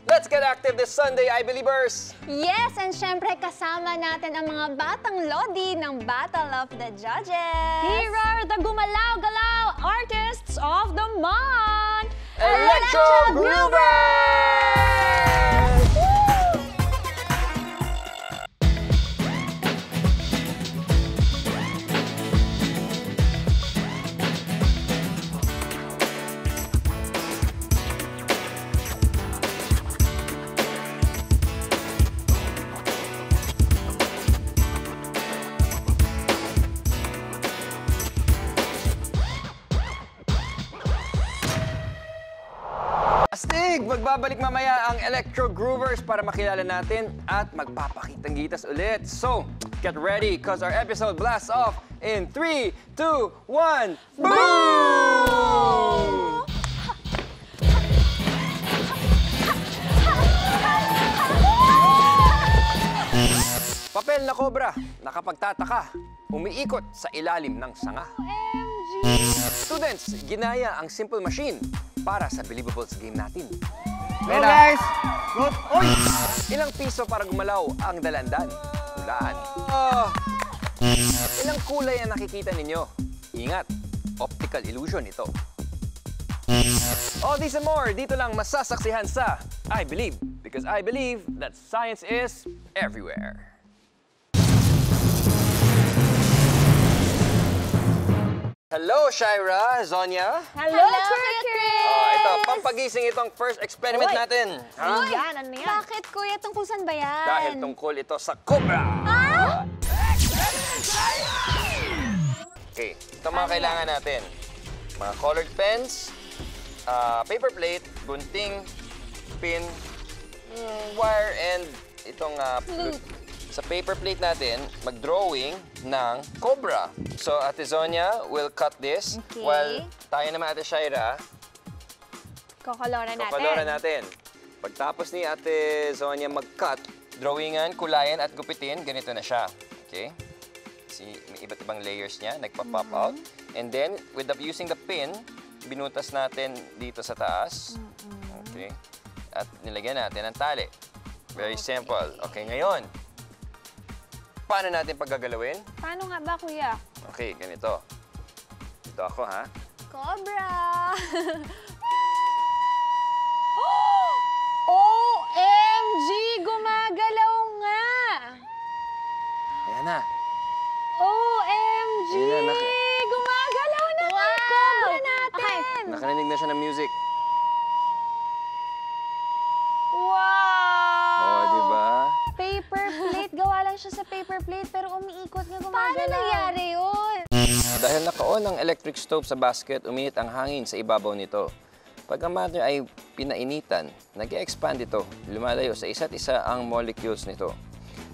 Let's get active this Sunday, I Believers! Yes, and syempre kasama natin ang mga batang lodi ng Battle of the Judges. Here are the gumalaw-galaw artists of the month! Electro Groovers! Astig! Magbabalik mamaya ang Electro Groovers para makilala natin at magpapakitang gitas ulit. So, get ready because our episode blasts off in 3, 2, 1, boom! Papel na kobra, nakapagtataka, umiikot sa ilalim ng sanga. Students, ginaya ang simple machine para sa Believables game natin. Go guys! Go! Oy! Ilang piso para gumalaw ang dalandan? Hulaan. Ilang kulay ang nakikita ninyo? Ingat, optical illusion ito. All these and more, dito lang masasaksihan sa I Believe. Because I believe that science is everywhere. Hello, Shaira, Zonia. Hello, Kuya Chris! Ito, pampagising itong first experiment natin. Ano yan? Ano yan? Bakit, kuya? Tungkol saan ba yan? Dahil tungkol ito sa cobra. Okay, ito mga kailangan natin. Mga colored pens, paper plate, gunting, pin, wire, and itong flute. Sa paper plate natin, mag-drawing ng cobra. So, Ate Zonia will cut this. Okay. While tayo naman, Ate Shaira, Kokoloran natin. kokoloran natin. Pagtapos ni Ate Zonia mag-cut, drawingan, kulayan at gupitin, ganito na siya. Okay? See, may iba't ibang layers niya, nagpa-pop out. And then, using the pin, binutas natin dito sa taas. Okay? At nilagyan natin ang tali. Very simple. Okay, ngayon, paano natin paggagalawin? Paano nga ba, Kuya? Okay, ganito. Ito ako, ha? Cobra! OMG! Gumagalaw nga! Ayan na. OMG! Ayan na, Gumagalaw na ang cobra natin! Okay. Nakarinig na siya ng music. Wow! Oh, di ba? Paper plate. Gawa lang siya sa paper plate pero umiikot nga gumagalaw. Paano nangyari yun? Dahil naka-on ang electric stove sa basket, uminit ang hangin sa ibabaw nito. Pag ang matter ay pinainitan, nag-expand ito. Lumalayo sa isa't isa ang molecules nito.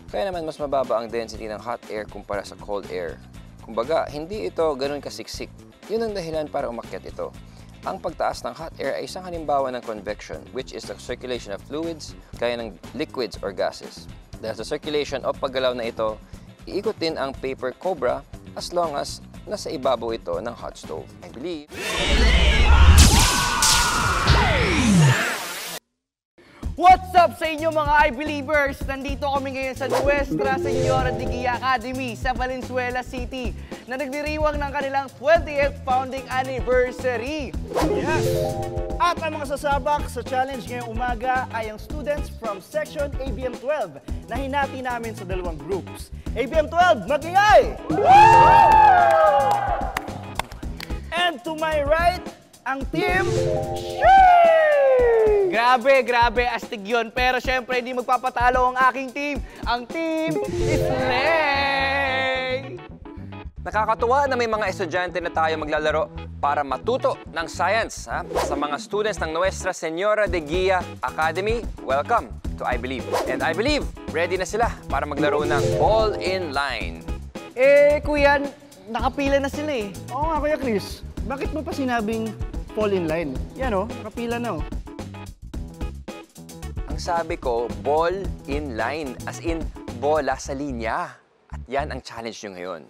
Kaya naman mas mababa ang density ng hot air kumpara sa cold air. Kumbaga, hindi ito ganun kasiksik. Yun ang dahilan para umakyat ito. Ang pagtaas ng hot air ay isang halimbawa ng convection, which is the circulation of fluids, kaya ng liquids or gases. Dahil sa circulation o paggalaw na ito, iikot din ang paper cobra as long as nasa ibabaw ito ng hot stove. I believe. What's up sa inyo mga I-Believers? Nandito kami ngayon sa Nuestra Señora de Guia Academy sa Valenzuela City na nagdiriwang ng kanilang 20th founding anniversary. Yes! At ang mga sasabak sa challenge ngayong umaga ay ang students from Section ABM-12 na hinati namin sa dalawang groups. ABM-12, mag-ingay! And to my right, ang team... Grabe, astig yun. Pero syempre, hindi magpapatalo ang aking team. Ang team is Lay! Nakakatuwa na may mga estudyante na tayo maglalaro para matuto ng science. Ha? Sa mga students ng Nuestra Señora de Guia Academy, welcome to I Believe. And I Believe, ready na sila para maglaro ng Ball in Line. Kuya, nakapila na sila eh. Oo nga, Kuya Chris. Bakit mo pa sinabing fall in line? Yan o, nakapila na o. Ang sabi ko, ball in line, as in bola sa linya. At yan ang challenge nyo ngayon.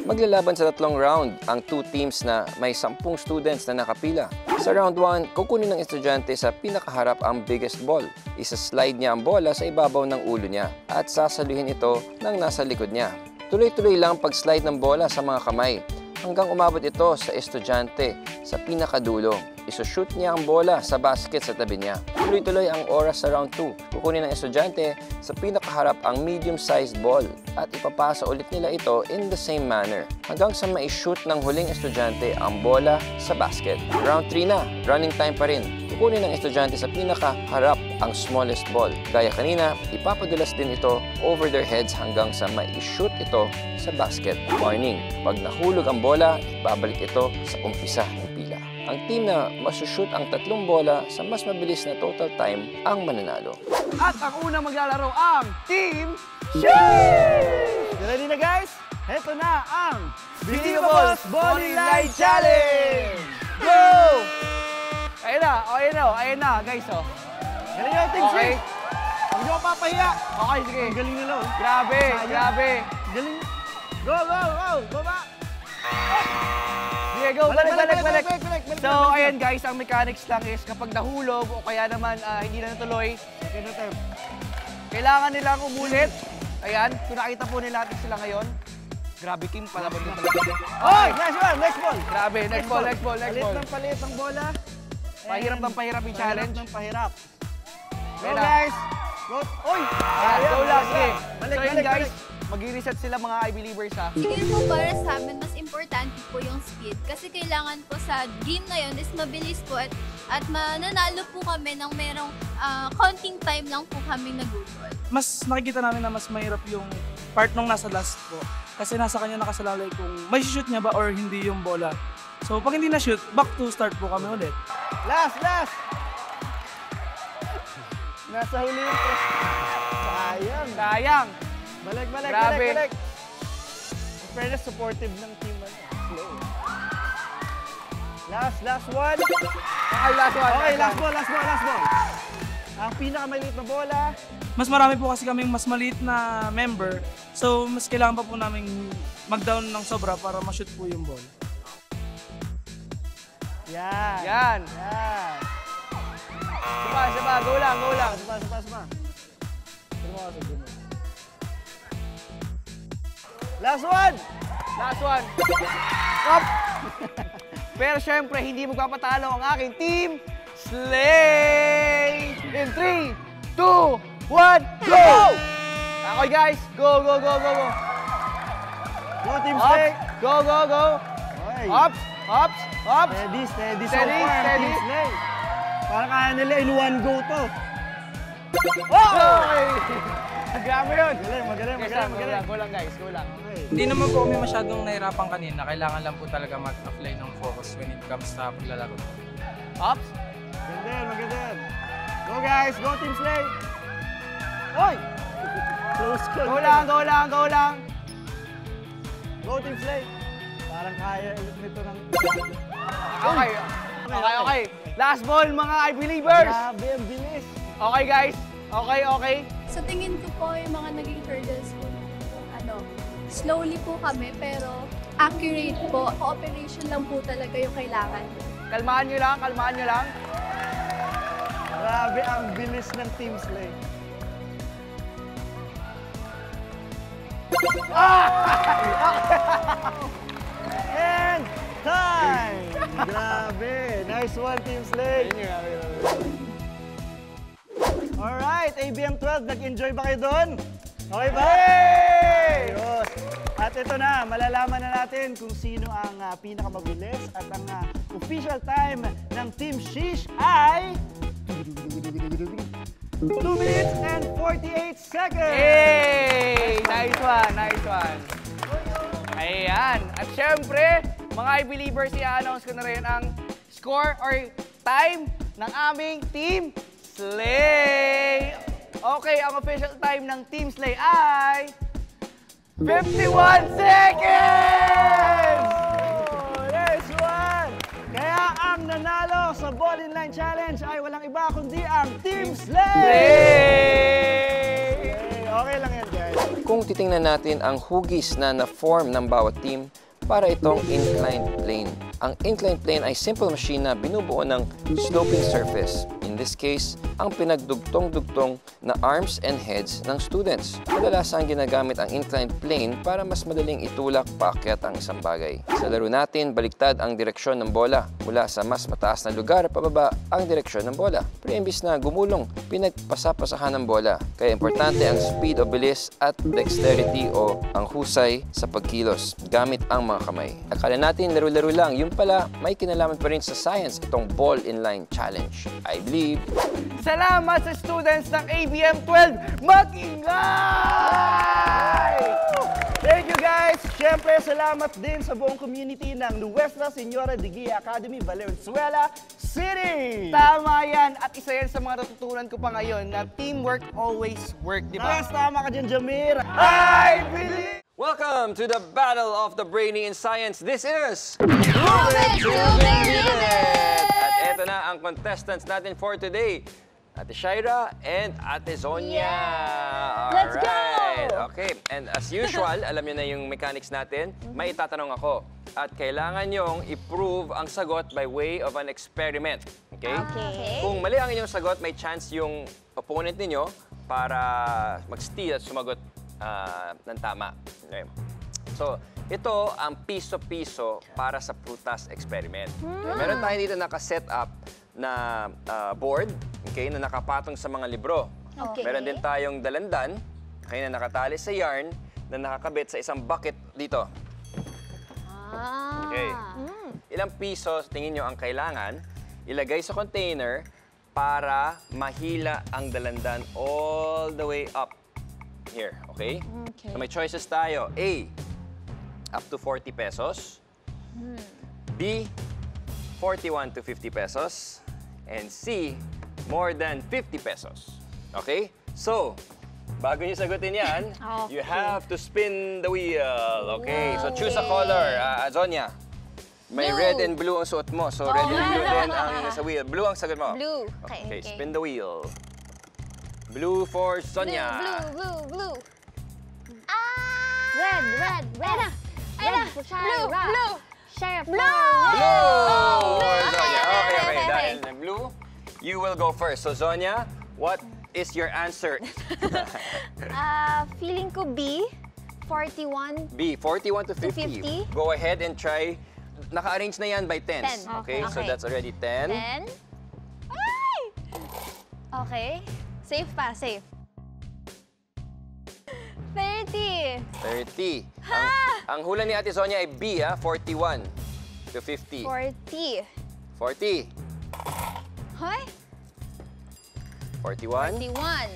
Maglalaban sa 3 round ang 2 teams na may 10 students na nakapila. Sa round 1, kukunin ng estudyante sa pinakaharap ang biggest ball. Isa-slide niya ang bola sa ibabaw ng ulo niya at sasaluhin ito ng nasa likod niya. Tuloy-tuloy lang pag-slide ng bola sa mga kamay hanggang umabot ito sa estudyante sa pinakadulo. Isushoot niya ang bola sa basket sa tabi niya. Tuloy-tuloy ang oras sa round 2. Kukunin ng estudyante sa pinakaharap ang medium-sized ball at ipapasa ulit nila ito in the same manner hanggang sa ma-shoot ng huling estudyante ang bola sa basket. Round 3 na, running time pa rin. Kukunin ng estudyante sa pinakaharap ang smallest ball. Gaya kanina, ipapadulas din ito over their heads hanggang sa ma-shoot ito sa basket. Warning, pag nahulog ang bola, ibabalik ito sa umpisa ng pila. Ang team na masushoot ang 3 bola sa mas mabilis na total time ang mananalo. At ang unang maglalaro ang Team Sheesh! Ready na guys? Heto na ang Believables Bowling Line Challenge! Go! Ayun na, guys, oh. Galing yung Team Okay. Sheesh! Huwag niyo papahiya! Okay, sige. Ang galing nila, oh. Grabe, Sayang. grabe. Galing! Go, go, go! Baba! Sige, go, balik. Balik. So, ayan guys, ang mechanics lang is kapag nahulog o kaya naman hindi na natuloy, Okay na, Tem. kailangan nilang umulit. Ayan, kung nakita po nila natin sila ngayon. Grabe, Kim, palaban mo talaga. Oy! Next one! Next ball! Grabe, next ball. Palit ng bola. Pahirap ng pahirap yung challenge. Pahirap ng pahirap. Go, Ayan na. guys! Go! Oy! Ayan, go lang, sige. Balik, So, yun balik, guys, balik. mag-reset sila mga I-believers ha. Tingin po para sa amin, mas importante po yung speed. Kasi kailangan po sa game na yun is mabilis po at mananalo po kami ng merong counting time lang po kami nagugol. Mas nakikita namin na mas mahirap yung part nung nasa last po. Kasi nasa kanya nakasalalay kung may shoot niya ba or hindi yung bola. So pag hindi na shoot, back to start po kami ulit. Last! Nasa huli yung press. Sayang. Balik. Grabe. Pero supportive ng team. Slow. Last one. Okay, last one. Okay, last ball. Ang pinakamaliit na bola. Mas marami po kasi kaming mas maliit na member. So mas kailangan pa po namin mag-down ng sobra para ma-shoot po yung ball. Yan. Yan. Saba, go lang. Sapa. Last one. Up. Pero syempre, hindi magpapatalo ang aking team. Slay! In 3, 2, 1, go! Okay guys, go! Go, Team Up. Slay. Go! Okay. Up! Steady so Steady, far, steady. Team Slay. Parang kaya nila in one go to. Okay! Grabe yun! Magaling. Go lang guys, go lang. Okay. Hindi naman po kami masyadong nahirapan kanina. Kailangan lang po talaga mag-apply ng focus when it comes sa paglalaro. Up! Maganda yan. Go guys, go Team Slay. Oy! Close call. Go lang! Go Team Slay. Parang kaya ulit nito ng... Okay. Last ball mga I-believers! Grabe, ang bilis. Okay guys, okay. Sa tingin ko po yung mga naging hurdles po, slowly po kami pero accurate po. Cooperation lang po talaga yung kailangan. Kalmahan nyo lang. Grabe, ang bilis ng Team Slay. And time! Grabe! Nice one, Team Slay! Alright, ABM12, nag-enjoy ba kayo doon? Okay ba? Ayos! At ito na, malalaman na natin kung sino ang pinakamabilis at ang official time ng Team Sheesh ay 2 minutes and 48 seconds! Hey! Nice one. Ayan. At syempre, mga I-believers, i-announce ko na rin ang score or time ng aming Team Slay! Okay, ang official time ng Team Slay ay 51 seconds! Nice one! Kaya ang nanalo sa Bowling Line Challenge ay walang iba kundi ang Team Slay! Okay lang yan, guys. Kung titingnan natin ang hugis na na-form ng bawat team, para itong inclined plane. Ang inclined plane ay simple machine na binubuo ng sloping surface. In this case, ang pinagdugtong-dugtong na arms and heads ng students. Kadalasan ginagamit ang inclined plane para mas madaling itulak paakyat ang isang bagay. Sa laro natin, baliktad ang direksyon ng bola. Mula sa mas mataas na lugar, pababa ang direksyon ng bola. Pero imbis na gumulong, pinagpasapasahan ng bola. Kaya importante ang speed o bilis at dexterity o ang husay sa pagkilos gamit ang mga kamay. Akala natin laro-laro lang, yung pala may kinalaman pa rin sa science itong ball inline challenge. I believe. Salamat sa students ng ABM 12. Mag-ingay! Thank you guys! Siyempre, salamat din sa buong community ng Nuestra Señora de Guia Academy, Valenzuela City! Tama yan. At isa yan sa mga natutunan ko pa ngayon na teamwork always work, di ba? Yes, tama ka dyan, Jamir! I believe! Welcome to the Battle of the Brainy in Science. This is Ruben Minute! At eto na ang contestants natin for today. Ate Shaira and Ate Zonia. Let's go! Alright. Okay, and as usual, alam niyo na yung mechanics natin. May itatanong ako. At kailangan nyong i-prove ang sagot by way of an experiment. Okay? Okay. Kung mali ang inyong sagot, may chance yung opponent ninyo para mag-steal at sumagot ng tama. Okay. So, ito ang piso-piso para sa prutas experiment. Meron tayo dito naka-set up na board, okay, na nakapatong sa mga libro. Okay. Meron din tayong dalandan, okay, na nakatali sa yarn, na nakakabit sa isang bucket dito. Okay. Ilang piso tingin nyo ang kailangan ilagay sa container para mahila ang dalandan all the way up here, okay? Okay. So may choices tayo. A, up to 40 pesos. B, 41 to 50 pesos. And C, more than 50 pesos. Okay? So, bago nyo sagutin yan, you have to spin the wheel. Okay? So, choose a color. Zonia, may Blue. red and blue ang suot mo. So, red and blue din ang sa wheel. Blue ang sagot mo. Blue. Okay, spin the wheel. Blue for Zonia. Blue. Red. Red for Shara. Blue. Shara. Blue! for Zonia. Okay. Dahil na blue, you will go first. So, Zonia, what is your answer? Feeling ko B, 41. B, 41 to 50. 50. Go ahead and try. Naka-arrange na yan by 10s. 10. Okay, so Okay. that's already 10. 10. Ay! Okay. Safe pa, safe. 30. 30. Ang hula ni Ate Zonia ay B, 41 to 50. 40. 40. Hoy? 41. 41.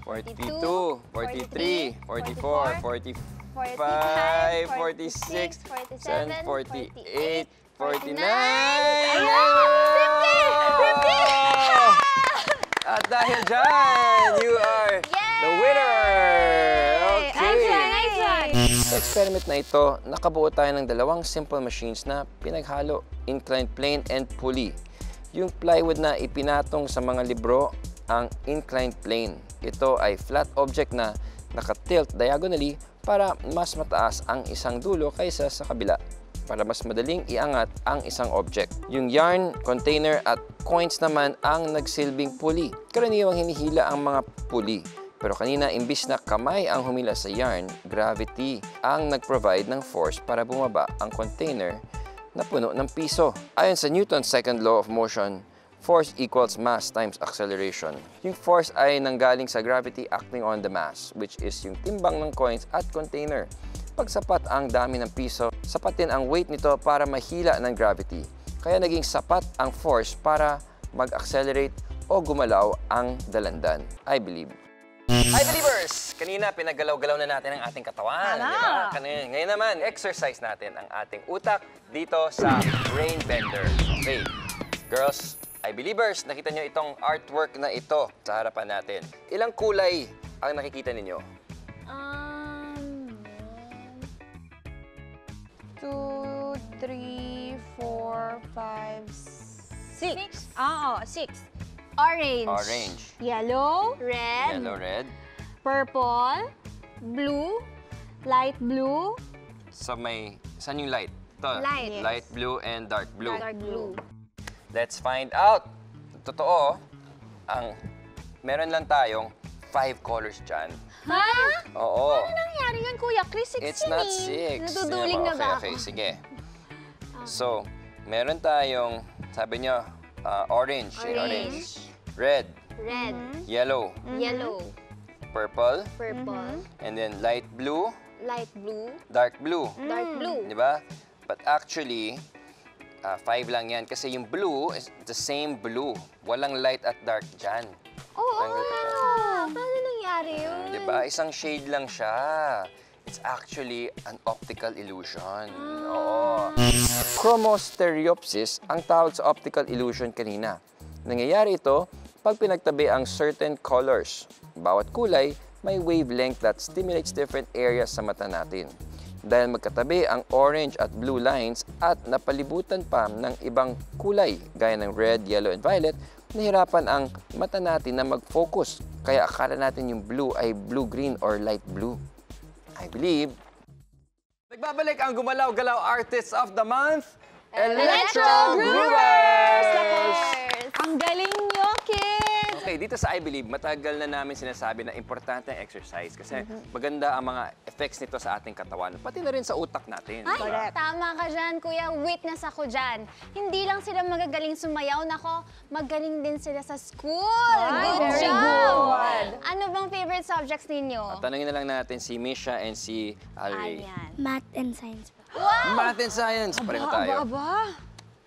42. 43. 44. 45. 46. 47, 48. 49. At dahil dyan, you are the winner! Okay! Nice one! Sa experiment na ito, nakabuo tayo ng dalawang simple machines na pinaghalo, inclined plane and pulley. Yung plywood na ipinatong sa mga libro, ang inclined plane. Ito ay flat object na nakatilt diagonally para mas mataas ang isang dulo kaysa sa kabila, para mas madaling iangat ang isang object. Yung yarn, container at coins naman ang nagsilbing pulley. Karaniwang hinihila ang mga pulley. Pero kanina, imbis na kamay ang humila sa yarn, gravity ang nag-provide ng force para bumaba ang container na puno ng piso. Ayon sa Newton's second law of motion, force equals mass times acceleration. Yung force ay nanggaling sa gravity acting on the mass, which is yung timbang ng coins at container. Pag sapat ang dami ng piso, sapat din ang weight nito para mahila ng gravity. Kaya naging sapat ang force para mag-accelerate o gumalaw ang dalandan. I believe. Hi, believers! Kanina, pinagalaw-galaw na natin ang ating katawan. Diba? Ngayon naman, exercise natin ang ating utak dito sa Brain Bender. Okay. Girls, Hi, believers! Nakita nyo itong artwork na ito sa harapan natin. Ilang kulay ang nakikita ninyo? 2, 3, 4, 5, 6. Oo, 6. Orange. Orange. Yellow. Red. Yellow, red. Purple. Blue. Light blue. So may, saan yung light? Ito, Light. light blue and dark blue. Dark blue. Let's find out. Totoo, meron lang tayong 5 colors dyan. Ha? Oo. Ano nangyari yun, Kuya Chris? 6 It's yun not eh. 6. Naduduling na ba Okay, ako? sige. So, meron tayong, sabi nyo, orange. Orange. Red, Red. yellow, Yellow. purple, Purple. and then light blue, Light blue. dark blue. Dark blue. Di ba? But actually, 5 lang yan kasi yung blue is the same blue. Walang light at dark dyan. Oo Tanggal ka nga. Paano nangyari yun? Di ba? Isang shade lang siya. It's actually an optical illusion. Oo. Chromostereopsis ang tawag sa optical illusion kanina. Nangyayari ito pag pinagtabi ang certain colors. Bawat kulay may wavelength that stimulates different areas sa mata natin. Dahil magkatabi ang orange at blue lines at napalibutan pa ng ibang kulay gaya ng red, yellow, and violet, nahirapan ang mata natin na mag-focus. Kaya akala natin yung blue ay blue-green or light blue. I believe. Nagbabalik ang gumalaw-galaw artists of the month, Electro Groovers! Ang galing nyo, kids! Okay, dito sa I Believe, matagal na namin sinasabi na importante ang exercise kasi maganda ang mga effects nito sa ating katawan, pati na rin sa utak natin. Ay, diba? tama ka dyan, Kuya. Witness ako dyan. Hindi lang sila magagaling sumayaw, nako, magaling din sila sa school. Good very job! good. Ano bang favorite subjects ninyo? Tanungin na lang natin si Misha and si Alray. Ayan. Math and science po. Math and Science, pareho tayo. Aba,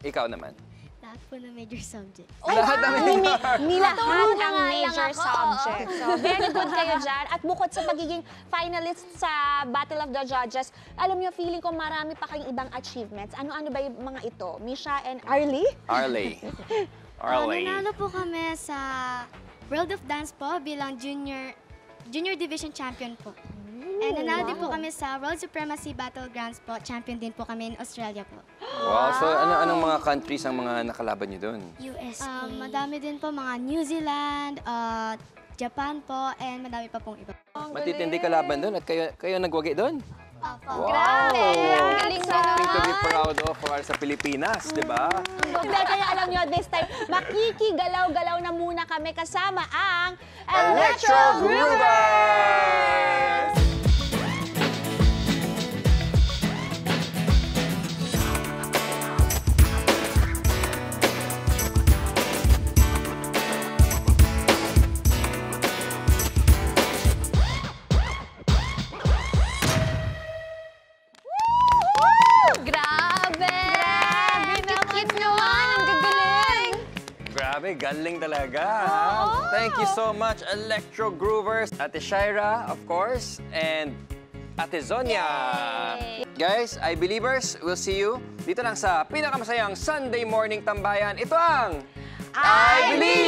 Ikaw naman. Lahat po na major subject. Lahat ng nilahat Natulungan ang nga major lang ako. subject. So, very good kayo dyan. At bukod sa pagiging finalist sa Battle of the Judges, alam niyo, feeling ko marami pa kayong ibang achievements. Ano-ano ba yung mga ito? Misha and Arlie? Arley. Arley. Nanalo po kami sa World of Dance po bilang junior division champion po. And nanalo din po kami sa World Supremacy Battlegrounds po. Champion din po kami in Australia po. Wow, so anong mga countries ang mga nakalaban niyo doon? USA. Madami din po mga New Zealand, Japan po, and madami pa pong iba. Matitindi kalaban doon at kayo nagwagi doon? Wow! Ang galing na Something to be naman. proud of para sa Pilipinas, di ba? Hindi, kaya alam niyo, this time, makikigalaw-galaw na muna kami kasama ang Electro Groovers! Grabe! Cute naman! Ang gagaling! Grabe, galing talaga. ha? Thank you so much, Electro Groovers. Ate Shaira, of course, and Ate Zonia. Guys, I Believers, we'll see you dito lang sa pinakamasayang Sunday morning tambayan. Ito ang I Believe!